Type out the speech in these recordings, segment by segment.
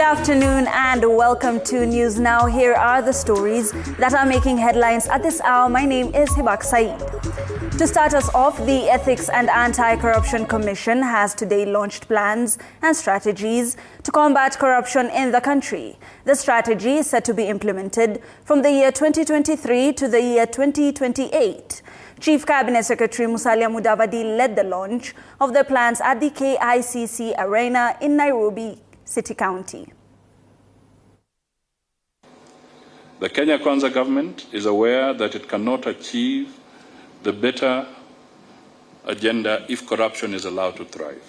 afternoon and welcome to News Now. Here are the stories that are making headlines at this hour. My name is Hibak Saeed. To start us off, the Ethics and Anti-Corruption Commission has today launched plans and strategies to combat corruption in the country. The strategy is set to be implemented from the year 2023 to the year 2028. Chief Cabinet Secretary Musalia Mudavadi led the launch of the plans at the KICC Arena in Nairobi City County. The Kenya Kwanza government is aware that it cannot achieve the better agenda if corruption is allowed to thrive.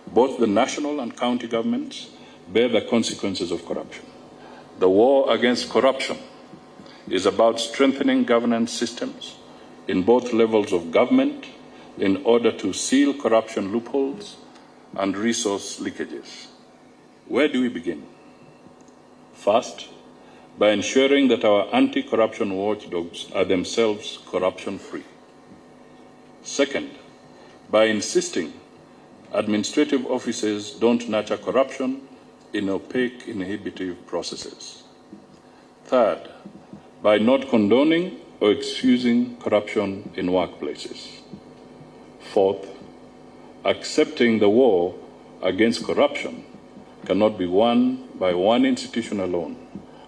Both the national and county governments bear the consequences of corruption. The war against corruption is about strengthening governance systems in both levels of government in order to seal corruption loopholes and resource leakages. Where do we begin? First, by ensuring that our anti-corruption watchdogs are themselves corruption-free. Second, by insisting administrative offices don't nurture corruption in opaque, inhibitive processes. Third, by not condoning or excusing corruption in workplaces. Fourth, accepting the war against corruption cannot be won by one institution alone,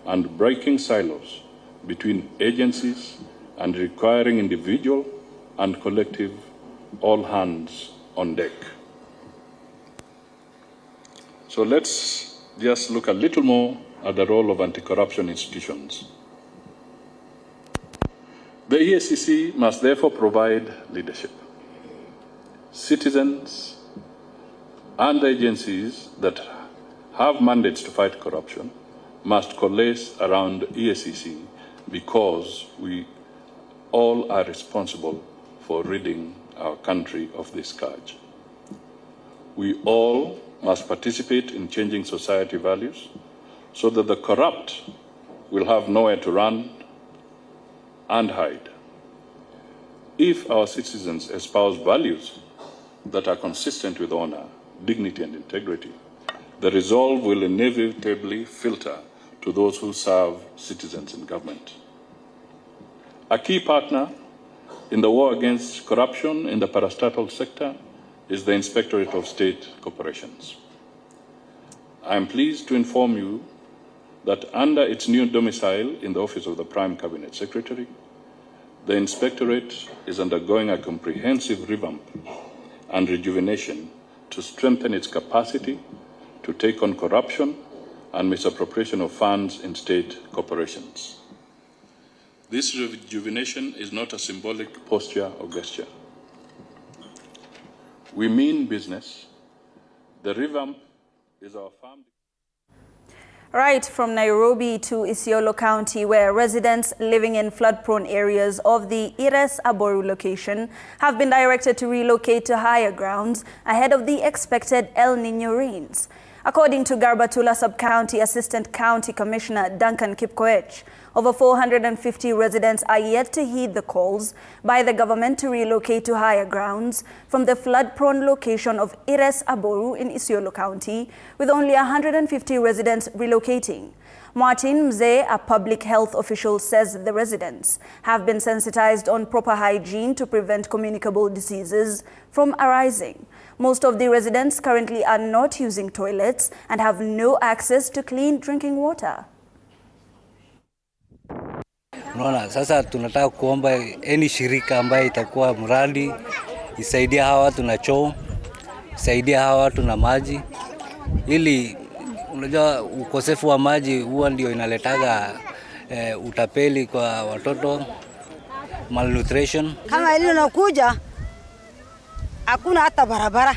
and breaking silos between agencies and requiring individual and collective all hands on deck. So let's just look a little more at the role of anti-corruption institutions. The EACC must therefore provide leadership. Citizens and agencies that have mandates to fight corruption must coalesce around EACC because we all are responsible for ridding our country of this scourge. We all must participate in changing society values so that the corrupt will have nowhere to run and hide. If our citizens espouse values that are consistent with honor, dignity, and integrity, the resolve will inevitably filter to those who serve citizens in government. A key partner in the war against corruption in the parastatal sector is the Inspectorate of State Corporations. I am pleased to inform you that under its new domicile in the Office of the Prime Cabinet Secretary, the Inspectorate is undergoing a comprehensive revamp and rejuvenation to strengthen its capacity to take on corruption and misappropriation of funds in state corporations. This rejuvenation is not a symbolic posture or gesture. We mean business. The revamp is our firm. Right from Nairobi to Isiolo County, where residents living in flood-prone areas of the Ires Aboru location have been directed to relocate to higher grounds ahead of the expected El Niño rains. According to Garbatula Sub-County Assistant County Commissioner Duncan Kipkoech, over 450 residents are yet to heed the calls by the government to relocate to higher grounds from the flood-prone location of Ires Aboru in Isiolo County, with only 150 residents relocating. Martin Mzee, a public health official, says the residents have been sensitized on proper hygiene to prevent communicable diseases from arising. Most of the residents currently are not using toilets and have no access to clean drinking water. Unaona, sasa tunataka kuomba any shirika ambaye itakuwa mradi isaidia hawa watu na choo, isaidia hawa watu na maji, ili unajua ukosefu wa maji huwa ndio inaletaga utapeli kwa watoto, malnutrition. Kama ile inakuja hakuna hata barabara.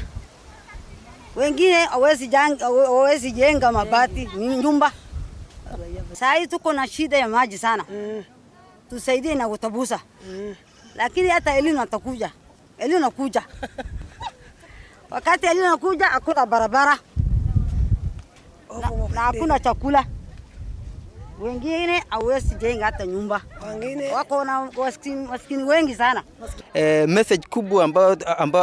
Wengine hawezi jenga mabati nyumba. Sasa tuko na shida ya maji sana. Tusaidie na kutabusa. Lakini hata elimu atakuja. Elimu nakuja. Wakati elimu nakuja hakuna barabara. Na hakuna chakula. Wengine hawezi jenga hata nyumba. Wengine wako na maskini wengi sana. Message kubwa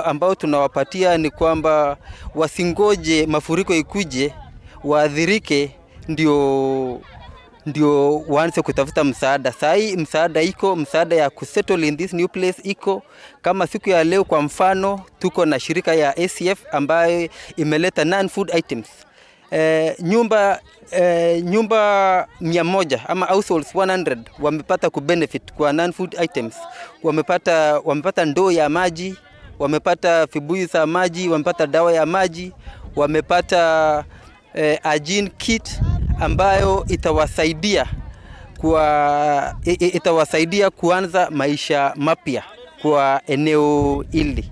ambao tunawapatia ni kwamba wasingoje mafuriko ikuje waadhirike ndio waanze kutafuta msaada. Sai msaada iko, msaada ya kusettle in this new place iko. Kama siku ya leo kwa mfano tuko na shirika ya ACF ambayo imeleta non-food items. Nyumba 100 ama households 100 wamepata kubenefit kwa non-food items. Wamepata ndoo ya maji, wamepata vibuyu za maji, wamepata dawa ya maji, wamepata hygiene kit ambayo itawasaidia kuanza maisha mapya kwa eneo hili.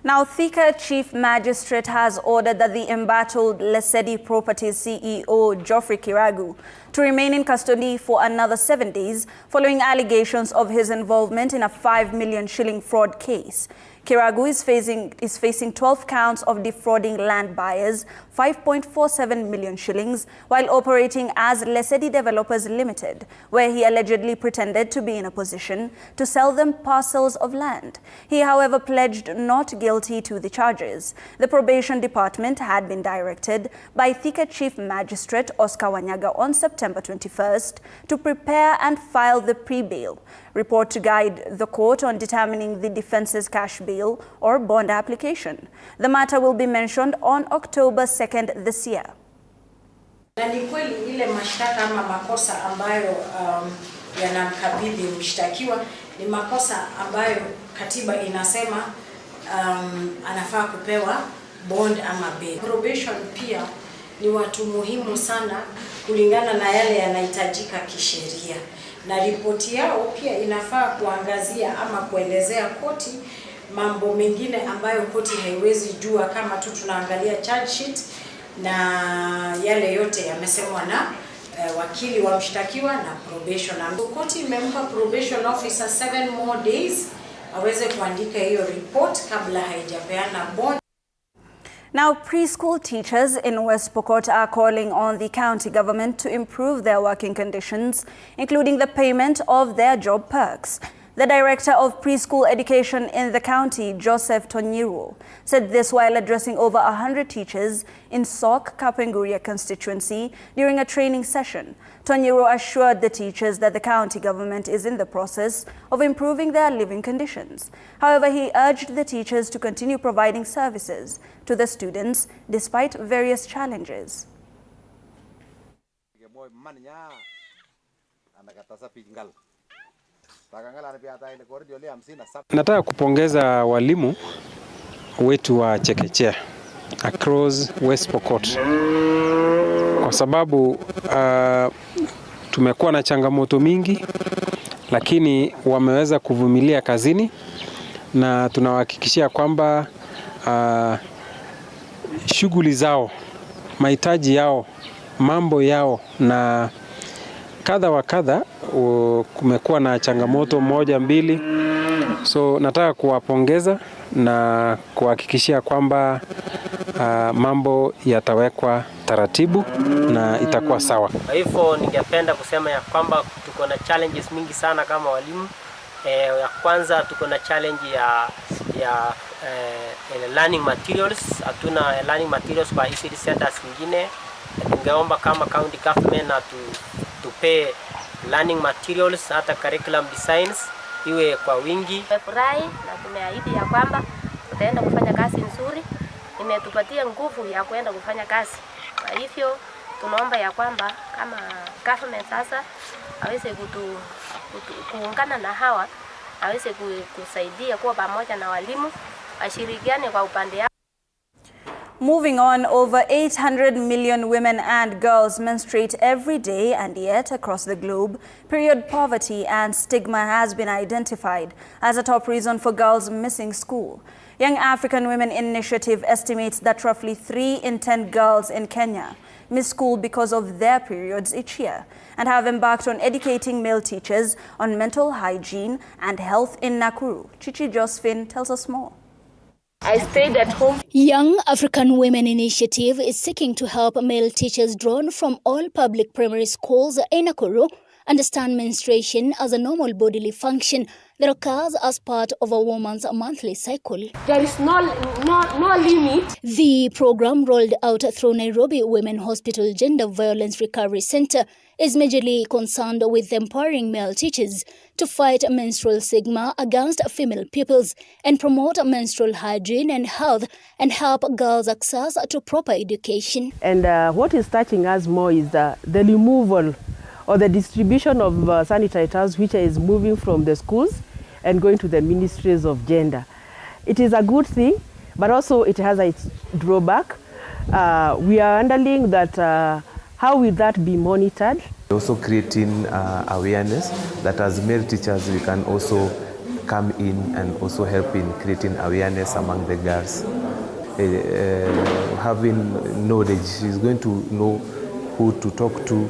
Now, Thika Chief Magistrate has ordered that the embattled Lesedi Properties CEO Geoffrey Kiragu to remain in custody for another 7 days following allegations of his involvement in a 5 million shilling fraud case. Kiragu is facing 12 counts of defrauding land buyers 5.47 million shillings while operating as Lesedi Developers Limited, where he allegedly pretended to be in a position to sell them parcels of land. He, however, pledged not guilty to the charges. The probation department had been directed by Thika Chief Magistrate Oscar Wanyaga on September 21st to prepare and file the pre-bail report to guide the court on determining the defense's cash bail or bond application. The matter will be mentioned on October 2nd this year. Na ni kweli ile mashtaka ama makosa ambayo yanamkabidhi mshtakiwa ni makosa ambayo katiba inasema anafaa kupewa bond ama bail. Probation pia ni watu muhimu sana kulingana na yale yanahitajika kisheria. Na ripoti yao pia inafaa kuangazia ama kuelezea koti mambo mengine ambayo koti haiwezi jua kama tu tunaangalia charge sheet na yale yote yamesemwa na wakili wa mshtakiwa na probation. Koti imempa probation officer 7 more days aweze kuandika hiyo report kabla haijapeana bond. Now, preschool teachers in West Pokot are calling on the county government to improve their working conditions, including the payment of their job perks. The Director of Preschool Education in the county, Joseph Tonyiro, said this while addressing over 100 teachers in Sok Kapenguria constituency during a training session. Tonyiro assured the teachers that the county government is in the process of improving their living conditions. However, he urged the teachers to continue providing services to the students despite various challenges. Nataka kupongeza walimu wetu wa chekechea across West Pokot kwa sababu tumekuwa na changamoto mingi, lakini wameweza kuvumilia kazini na tunawahakikishia kwamba shughuli zao, mahitaji yao, mambo yao na kadha wa kadha kumekuwa na changamoto moja mbili. So nataka kuwapongeza na kuhakikishia kwamba mambo yatawekwa taratibu na itakuwa sawa. Kwa hivyo ningependa kusema ya kwamba tuko na challenges mingi sana kama walimu. Ya kwanza tuko na challenge ya learning materials. Hatuna learning materials kwa ECD centers nyingine. Tungeomba kama county government na tupe learning materials hata curriculum designs iwe kwa wingi. Tumefurahi na tumeahidi ya kwamba tutaenda kufanya kazi nzuri. Imetupatia nguvu ya kuenda kufanya kazi. Kwa hivyo tunaomba ya kwamba kama government sasa aweze kuungana na hawa, aweze kusaidia kuwa pamoja na walimu, ashirikiane kwa upande yao. Moving on, over 800 million women and girls menstruate every day, and yet across the globe, period poverty and stigma has been identified as a top reason for girls missing school. Young African Women Initiative estimates that roughly 3 in 10 girls in Kenya miss school because of their periods each year, and have embarked on educating male teachers on mental hygiene and health in Nakuru. Chichi Josephine tells us more. I stayed at home. Young African Women Initiative is seeking to help male teachers drawn from all public primary schools in Nakuru understand menstruation as a normal bodily function that occurs as part of a woman's monthly cycle. There is no limit. The program, rolled out through Nairobi Women Hospital Gender Violence Recovery Center, is majorly concerned with empowering male teachers to fight menstrual stigma against female pupils and promote menstrual hygiene and health and help girls access to proper education. And what is touching us more is the removal or the distribution of sanitary towels, which is moving from the schools and going to the ministries of gender. It is a good thing, but also it has its drawback. We are wondering that how will that be monitored? Also creating awareness that as male teachers we can also come in and also help in creating awareness among the girls. Having knowledge, she's going to know who to talk to,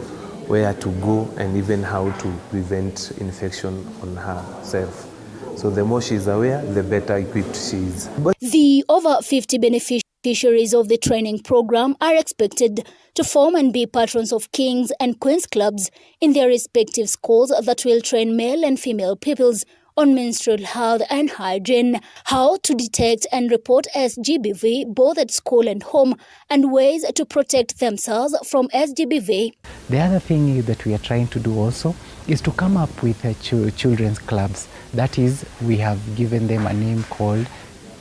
where to go, and even how to prevent infection on herself. So the more she's aware, the better equipped she is. The over 50 beneficiaries of the training program are expected to form and be patrons of Kings and Queens clubs in their respective schools that will train male and female pupils on menstrual health and hygiene, how to detect and report SGBV both at school and home, and ways to protect themselves from SGBV. The other thing that we are trying to do also is to come up with children's clubs. That is, we have given them a name called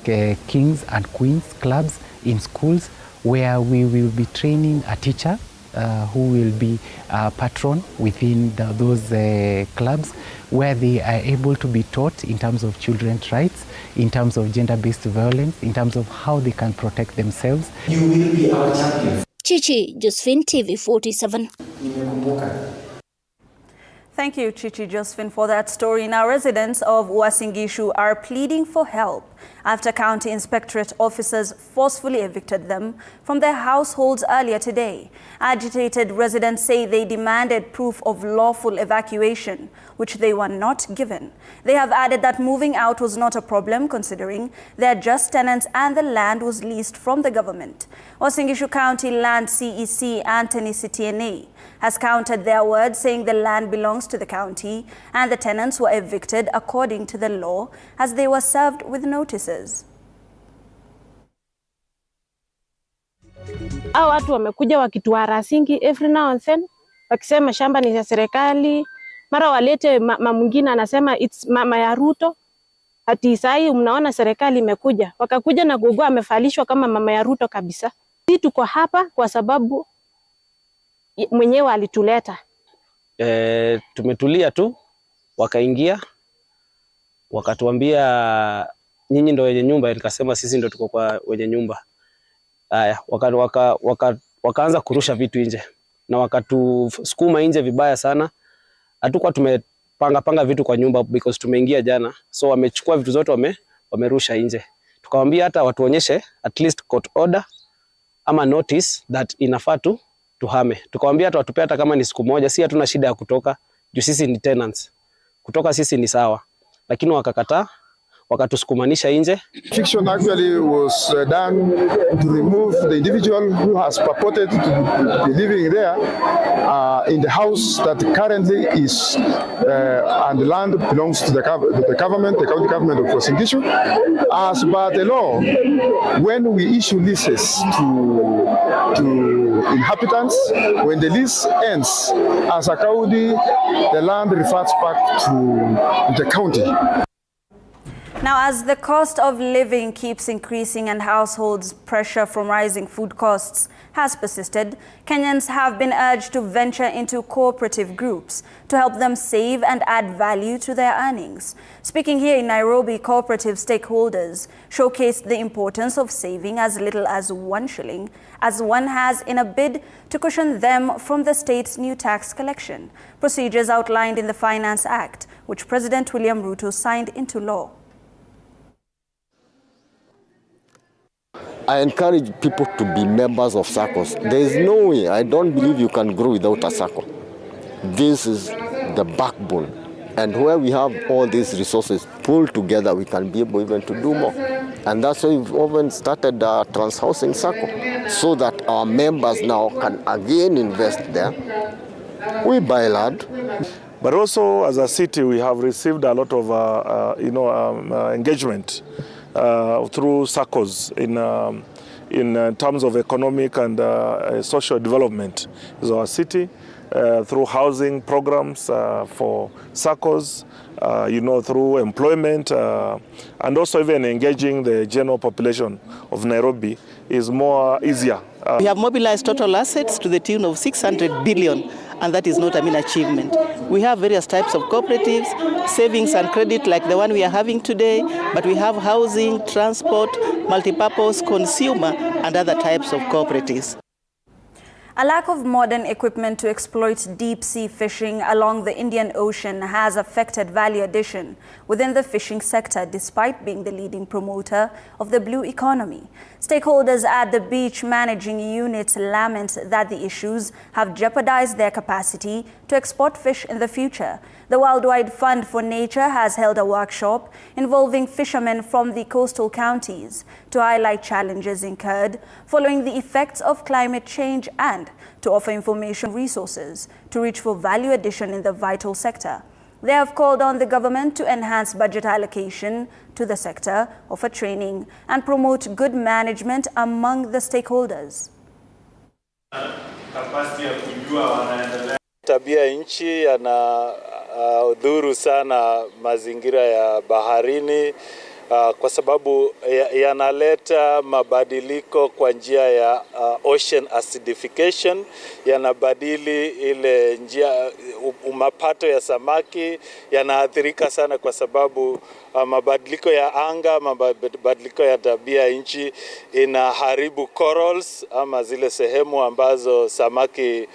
Kings and Queens clubs in schools, where we will be training a teacher who will be a patron within those clubs, where they are able to be taught in terms of children's rights, in terms of gender-based violence, in terms of how they can protect themselves. You will be our champion. Chichi Josephine, TV47. Thank you, Chichi Josephine, for that story. Now, residents of Uasin Gishu are pleading for help after county inspectorate officers forcefully evicted them from their households earlier today. Agitated residents say they demanded proof of lawful evacuation, which they were not given. They have added that moving out was not a problem, considering they are just tenants and the land was leased from the government. Uasin Gishu County Land CEC Anthony Sitiene has countered their words, saying the land belongs to the county and the tenants were evicted according to the law as they were served with notices. Hao watu wamekuja wakituharasingi every now and then, wakisema shamba ni ya serikali, mara walete mwingine anasema it's mama ya Ruto. Ati sai mnaona serikali imekuja, wakakuja na gogo amefalishwa kama mama ya Ruto kabisa. Sisi tuko hapa kwa sababu mwenyewe alituleta. Tumetulia tu, wakaingia wakatuambia nyinyi ndio wenye nyumba, nikasema sisi ndio tuko kwa wenye nyumba. Haya, wakaanza kurusha vitu nje na wakatusukuma nje vibaya sana. Hatukuwa tumepanga vitu kwa nyumba because tumeingia jana. So wamechukua vitu zote wamerusha nje. Tukamwambia hata watuonyeshe at least court order ama notice that inafaa tuhame. Tukamwambia hata watupe hata kama ni siku moja, si hatuna shida ya kutoka. Juu sisi ni tenants. Kutoka sisi ni sawa. Lakini wakakataa, wakatusukumanisha nje. Fiction actually was done to remove the individual who has purported to be living there in the house that currently is and the land belongs to the government, the county government of Uasin Gishu. As per the law, when we issue leases to inhabitants, when the lease ends as a county, the land reverts back to the county. Now, as the cost of living keeps increasing and households' pressure from rising food costs has persisted, Kenyans have been urged to venture into cooperative groups to help them save and add value to their earnings. Speaking here in Nairobi, cooperative stakeholders showcased the importance of saving as little as 1 shilling, as one has, in a bid to cushion them from the state's new tax collection. Procedures outlined in the Finance Act, which President William Ruto signed into law. I encourage people to be members of SACCOs. There is no way, I don't believe you can grow without a SACCO. This is the backbone. And where we have all these resources pulled together, we can be able even to do more. And that's why we've often started Trans Housing SACCO, so that our members now can again invest there We buy land. But also, as a city, we have received a lot of engagement through SACCOs in terms of economic and social development of our city, through housing programs for SACCOs, through employment, and also even engaging the general population of Nairobi is more easier. We have mobilized total assets to the tune of 600 billion, and that is not a mean achievement. We have various types of cooperatives, savings and credit like the one we are having today, but we have housing, transport, multipurpose, consumer, and other types of cooperatives. A lack of modern equipment to exploit deep-sea fishing along the Indian Ocean has affected value addition within the fishing sector, despite being the leading promoter of the blue economy. Stakeholders at the beach managing units lament that the issues have jeopardized their capacity to export fish in the future. The Worldwide Fund for Nature has held a workshop involving fishermen from the coastal counties to highlight challenges incurred following the effects of climate change and to offer information resources to reach for value addition in the vital sector. They have called on the government to enhance budget allocation to the sector, offer training, and promote good management among the stakeholders. Tabia nchi yanadhuru sana mazingira ya baharini kwa sababu yanaleta mabadiliko kwa njia ya ocean acidification, yanabadili ile njia mapato ya samaki, yanaathirika sana kwa sababu mabadiliko ya anga, mabadiliko ya tabia nchi inaharibu corals ama zile sehemu ambazo samaki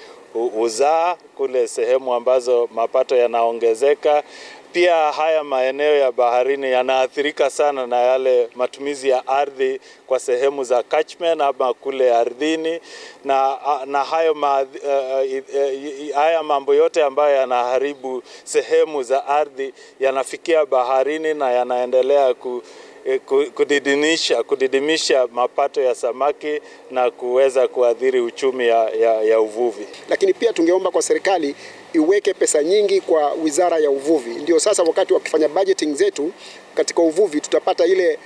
uzaa, kule sehemu ambazo mapato yanaongezeka. Pia haya maeneo ya baharini yanaathirika sana na yale matumizi ya ardhi kwa sehemu za catchment ama kule ardhini, na haya mambo yote ambayo yanaharibu sehemu za ardhi yanafikia baharini na yanaendelea kudidimisha mapato ya samaki na kuweza kuathiri uchumi ya uvuvi. Lakini pia tungeomba kwa serikali iweke pesa nyingi kwa wizara ya uvuvi. Ndio sasa wakati wa kufanya budgeting zetu katika uvuvi tutapata ile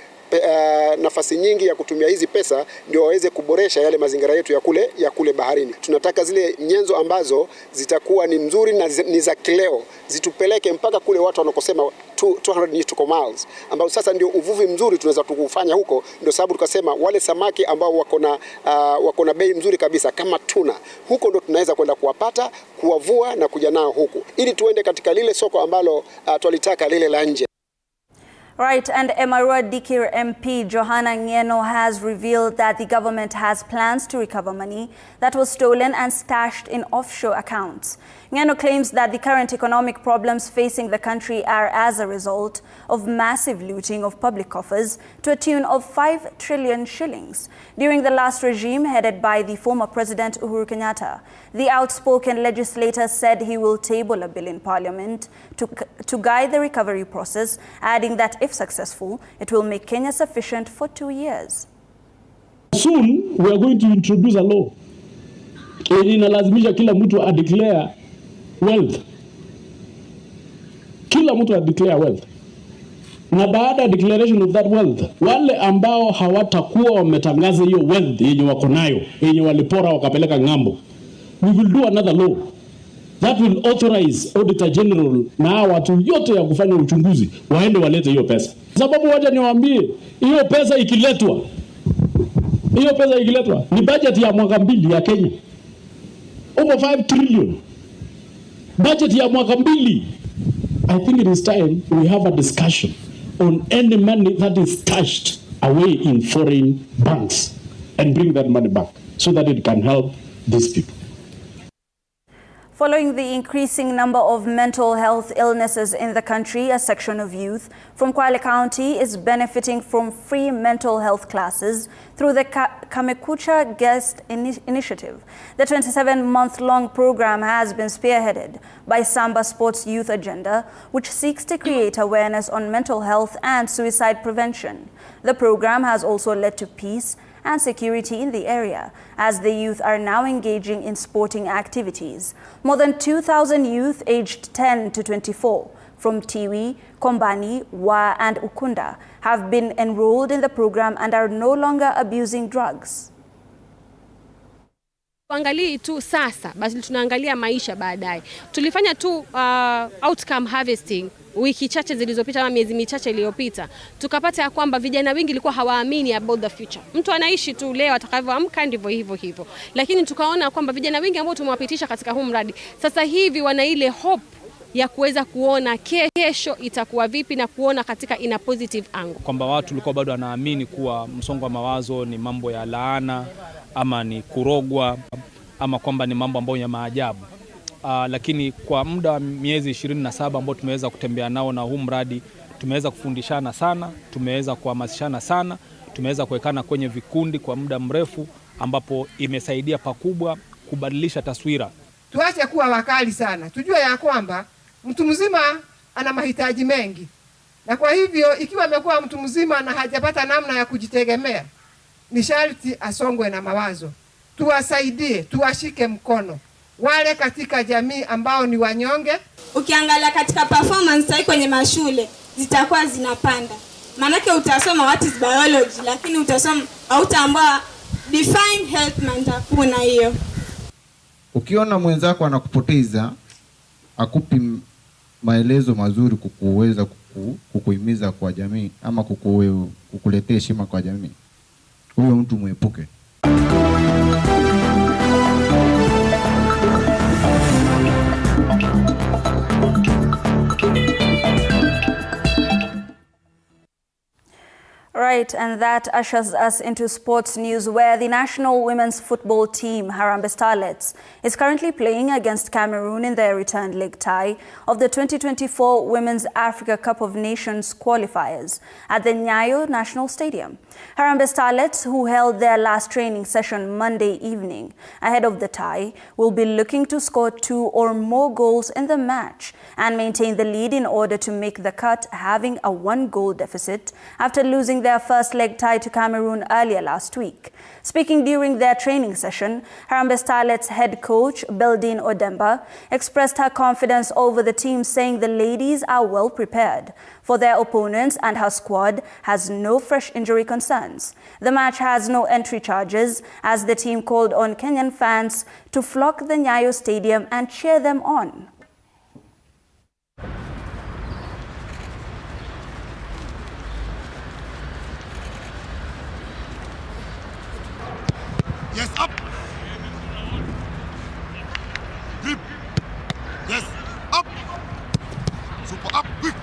nafasi nyingi ya kutumia hizi pesa ndio waweze kuboresha yale mazingira yetu ya kule baharini. Tunataka zile nyenzo ambazo zitakuwa ni nzuri na ni za kileo zitupeleke mpaka kule watu wanakosema 200 nautical miles, ambao sasa ndio uvuvi mzuri tunaweza tukufanya huko. Ndio sababu tukasema wale samaki ambao wako na bei mzuri kabisa kama tuna, huko ndio tunaweza kwenda kuwapata, kuwavua na kuja nao huku ili tuende katika lile soko ambalo twalitaka lile la nje. Right, and Emarua Dikir MP Johanna Ngeno has revealed that the government has plans to recover money that was stolen and stashed in offshore accounts. Ngeno claims that the current economic problems facing the country are as a result of massive looting of public coffers to a tune of 5 trillion shillings during the last regime headed by the former President Uhuru Kenyatta. The outspoken legislator said he will table a bill in Parliament to guide the recovery process, adding that if successful, it will make Kenya sufficient for 2 years. Soon we are going to introduce a law inalazimisha kila mtu declare wealth. Kila mtu declare wealth. Na baada ya declaration of that wealth, wale ambao hawatakuwa wametangaza hiyo wealth yenye wako nayo, yenye walipora wakapeleka ngambo, we will do another law that will authorize Auditor General na watu yote ya kufanya uchunguzi waende walete hiyo pesa. Sababu wacha niwaambie, hiyo pesa ikiletwa ni budget ya mwaka 2 ya Kenya. Over 5 trillion. Budget ya mwaka 2. I think it is time we have a discussion on any money that is stashed away in foreign banks and bring that money back so that it can help these people. Following the increasing number of mental health illnesses in the country, a section of youth from Kwale County is benefiting from free mental health classes through the Kamekucha Guest Initiative. The 27-month-long program has been spearheaded by Samba Sports Youth Agenda, which seeks to create awareness on mental health and suicide prevention. The program has also led to peace and security in the area, as the youth are now engaging in sporting activities. More than 2,000 youth aged 10 to 24 from Tiwi, Kombani, Wa and Ukunda have been enrolled in the program and are no longer abusing drugs. Tuangalie tu sasa, basi tunaangalia maisha baadaye. Tulifanya tu outcome harvesting wiki chache zilizopita ama miezi michache iliyopita. Tukapata ya kwamba vijana wengi walikuwa hawaamini about the future. Mtu anaishi tu leo atakavyoamka ndivyo hivyo. Lakini tukaona kwamba vijana wengi ambao tumewapitisha katika huu mradi sasa hivi wana ile hope ya kuweza kuona kesho itakuwa vipi na kuona katika ina positive angle. Kwamba watu walikuwa bado wanaamini kuwa msongo wa mawazo ni mambo ya laana ama ni kurogwa ama kwamba ni mambo ambayo ya maajabu. Lakini kwa muda wa miezi 27 ambao tumeweza kutembea nao na huu mradi, tumeweza kufundishana sana, tumeweza kuhamasishana sana, tumeweza kuwekana kwenye vikundi kwa muda mrefu ambapo imesaidia pakubwa kubadilisha taswira. Tuache kuwa wakali sana. Tujue ya kwamba mtu mzima ana mahitaji mengi. Na kwa hivyo ikiwa amekuwa mtu mzima na hajapata namna ya kujitegemea, ni sharti asongwe na mawazo. Tuwasaidie, tuwashike mkono wale katika jamii ambao ni wanyonge. Ukiangalia katika performance hai kwenye mashule zitakuwa zinapanda. Manake utasoma what is biology, lakini utasoma hautaambua define health mantakuna hiyo. Ukiona mwenzako anakupoteza, akupi maelezo mazuri kukuweza kukuhimiza kwa jamii ama kukuletea heshima kwa jamii, huyo mtu muepuke. Right, and that ushers us into sports news, where the national women's football team, Harambee Starlets, is currently playing against Cameroon in their return leg tie of the 2024 Women's Africa Cup of Nations qualifiers at the Nyayo National Stadium. Harambee Starlets, who held their last training session Monday evening ahead of the tie, will be looking to score 2 or more goals in the match and maintain the lead in order to make the cut, having a 1-goal deficit after losing their first leg tie to Cameroon earlier last week. Speaking during their training session, Harambee Starlets head coach Beldine Odemba expressed her confidence over the team, saying the ladies are well prepared for their opponents and her squad has no fresh injury concerns. The match has no entry charges, as the team called on Kenyan fans to flock the Nyayo Stadium and cheer them on. Yes, up. Grip. Yes, up. Super up, quick.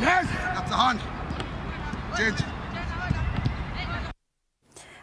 Yes, that's the hand. Change.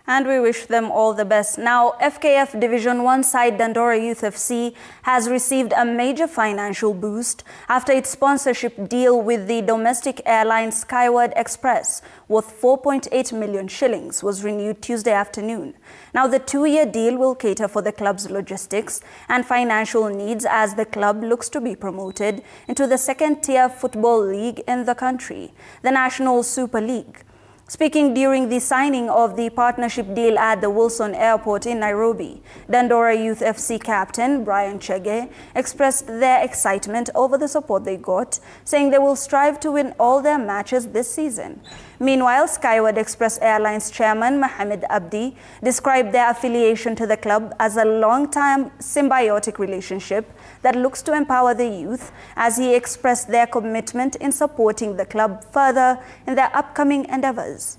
And we wish them all the best. Now, FKF Division 1 side Dandora Youth FC has received a major financial boost after its sponsorship deal with the domestic airline Skyward Express worth 4.8 million shillings was renewed Tuesday afternoon. Now, the 2-year deal will cater for the club's logistics and financial needs as the club looks to be promoted into the second-tier football league in the country, the National Super League. Speaking during the signing of the partnership deal at the Wilson Airport in Nairobi, Dandora Youth FC captain Brian Chege expressed their excitement over the support they got, saying they will strive to win all their matches this season. Meanwhile, Skyward Express Airlines chairman Mohamed Abdi described their affiliation to the club as a long-term symbiotic relationship that looks to empower the youth, as he expressed their commitment in supporting the club further in their upcoming endeavors.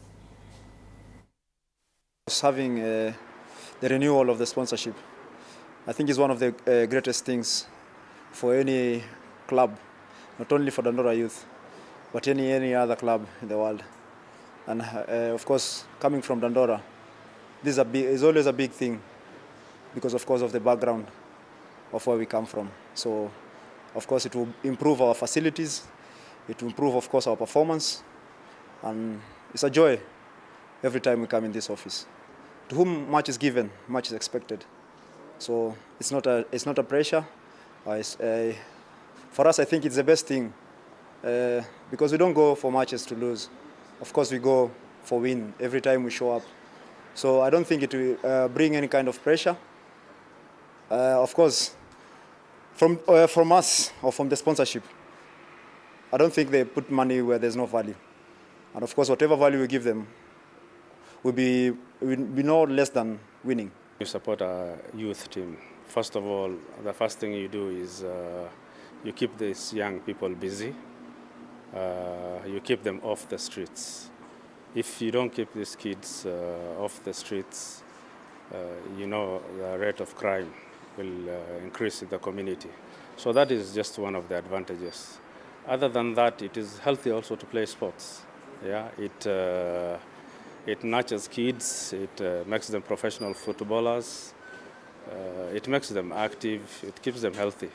Having the renewal of the sponsorship, I think, is one of the greatest things for any club, not only for Dandora Youth, but any other club in the world. And of course, coming from Dandora, this is always a big thing because, of course, of the background of where we come from. So, of course, it will improve our facilities. It will improve, of course, our performance. And it's a joy every time we come in this office. To whom much is given, much is expected. So it's not a pressure. For us, I think it's the best thing because we don't go for matches to lose. Of course, we go for win every time we show up. So I don't think it will bring any kind of pressure. Of course, from us or from the sponsorship, I don't think they put money where there's no value. And of course, whatever value we give them will be no less than winning. You support a youth team. First of all, the first thing you do is you keep these young people busy. You keep them off the streets. If you don't keep these kids off the streets, you know the rate of crime will increase in the community. So that is just one of the advantages. Other than that, it is healthy also to play sports. Yeah, it nurtures kids, it makes them professional footballers, it makes them active, it keeps them healthy.